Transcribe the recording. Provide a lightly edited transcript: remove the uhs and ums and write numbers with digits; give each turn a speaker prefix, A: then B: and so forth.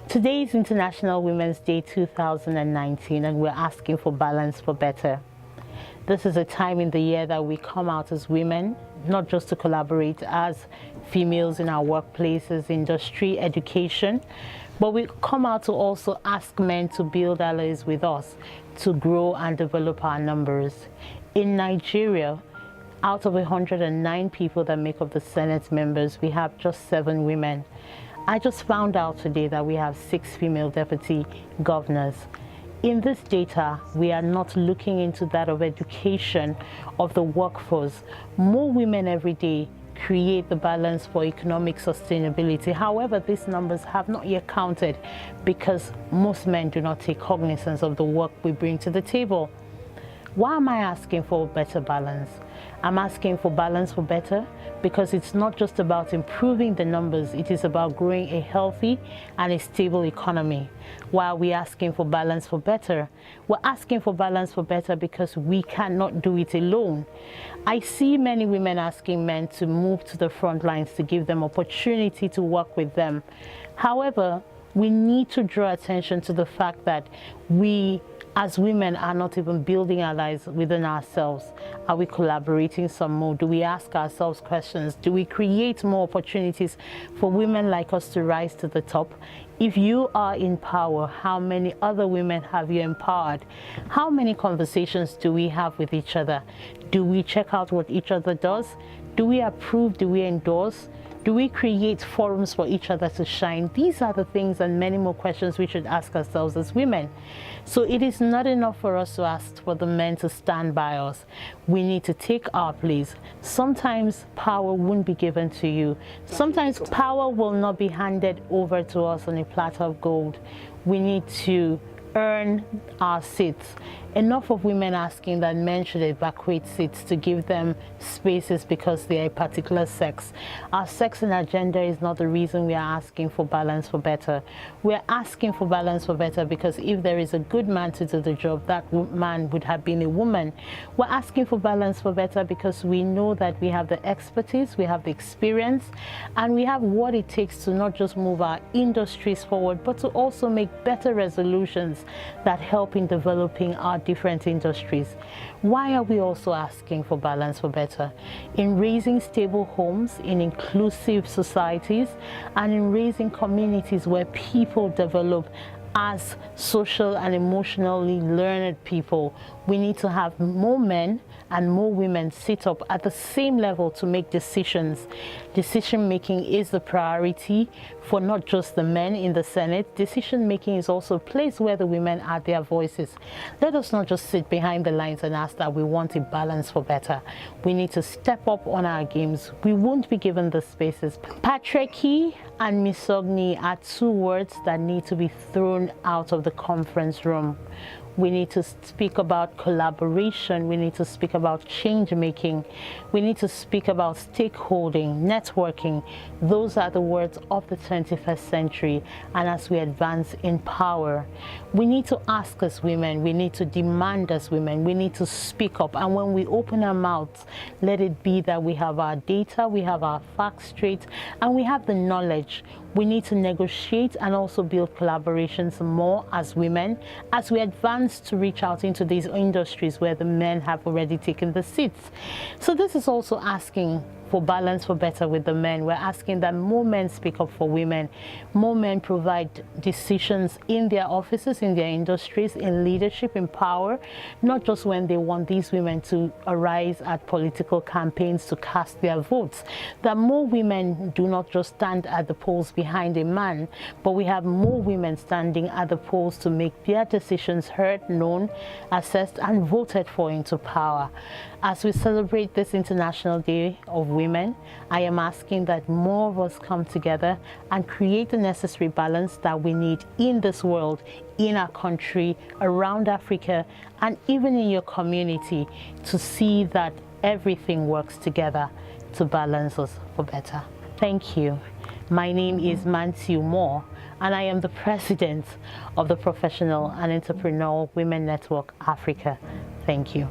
A: Today is International Women's Day 2019, and we're asking for balance for better. This is a time in the year that we come out as women, not just to collaborate as females in our workplaces, industry, education, but we come out to also ask men to build allies with us to grow and develop our numbers. In Nigeria, out of 109 people that make up the Senate members, we have just 7 women. I just found out today that we have 6 female deputy governors. In this data, we are not looking into that of education of the workforce. More women every day create the balance for economic sustainability. However, these numbers have not yet counted because most men do not take cognizance of the work we bring to the table. Why am I asking for better balance? I'm asking for balance for better because it's not just about improving the numbers, it is about growing a healthy and a stable economy. While we're asking for balance for better, we're asking for balance for better because we cannot do it alone. I see many women asking men to move to the front lines to give them opportunity to work with them. However, we need to draw attention to the fact that we as women are not even building allies within ourselves. Are we collaborating some more? Do we ask ourselves questions? Do we create more opportunities for women like us to rise to the top? If you are in power, how many other women have you empowered? How many conversations do we have with each other? Do we check out what each other does? Do we approve? Do we endorse? Do we create forums for each other to shine? These are the things and many more questions we should ask ourselves as women. So it is not enough for us to ask for the men to stand by us. We need to take our place. Sometimes power won't be given to you. Sometimes power will not be handed over to us on a platter of gold. We need to earn our seats. Enough of women asking that men should evacuate seats to give them spaces because they are a particular sex. Our sex and our gender is not the reason we are asking for balance for better. We are asking for balance for better because if there is a good man to do the job, that man would have been a woman. We're asking for balance for better because we know that we have the expertise, we have the experience, and we have what it takes to not just move our industries forward, but to also make better resolutions that help in developing our different industries. Why are we also asking for balance for better? In raising stable homes, in inclusive societies, and in raising communities where people develop as social and emotionally learned people, we need to have more men and more women sit up at the same level to make decisions. Decision making is the priority for not just the men in the Senate. Decision making is also a place where the women add their voices. Let us not just sit behind the lines and ask that we want a balance for better. We need to step up on our games. We won't be given the spaces. Patriarchy and misogyny are 2 words that need to be thrown out of the conference room. We need to speak about collaboration. We need to speak about change making. We need to speak about stakeholding, networking. Those are the words of the 21st century. And as we advance in power, we need to ask as women, we need to demand as women, we need to speak up. And when we open our mouths, let it be that we have our data, we have our facts straight, and we have the knowledge. We need to negotiate and also build collaborations more as women as we advance to reach out into these industries where the men have already taken the seats. So this is also asking for balance for better with the men. We're asking that more men speak up for women, more men provide decisions in their offices, in their industries, in leadership, in power, not just when they want these women to arise at political campaigns to cast their votes. That more women do not just stand at the polls behind a man, but we have more women standing at the polls to make their decisions heard, known, assessed, and voted for into power. As we celebrate this International Day of Women, I am asking that more of us come together and create the necessary balance that we need in this world, in our country, around Africa, and even in your community to see that everything works together to balance us for better. Thank you. My name is Mmanti Umoh, and I am the president of the Professional and Entrepreneurial Women Network Africa. Thank you.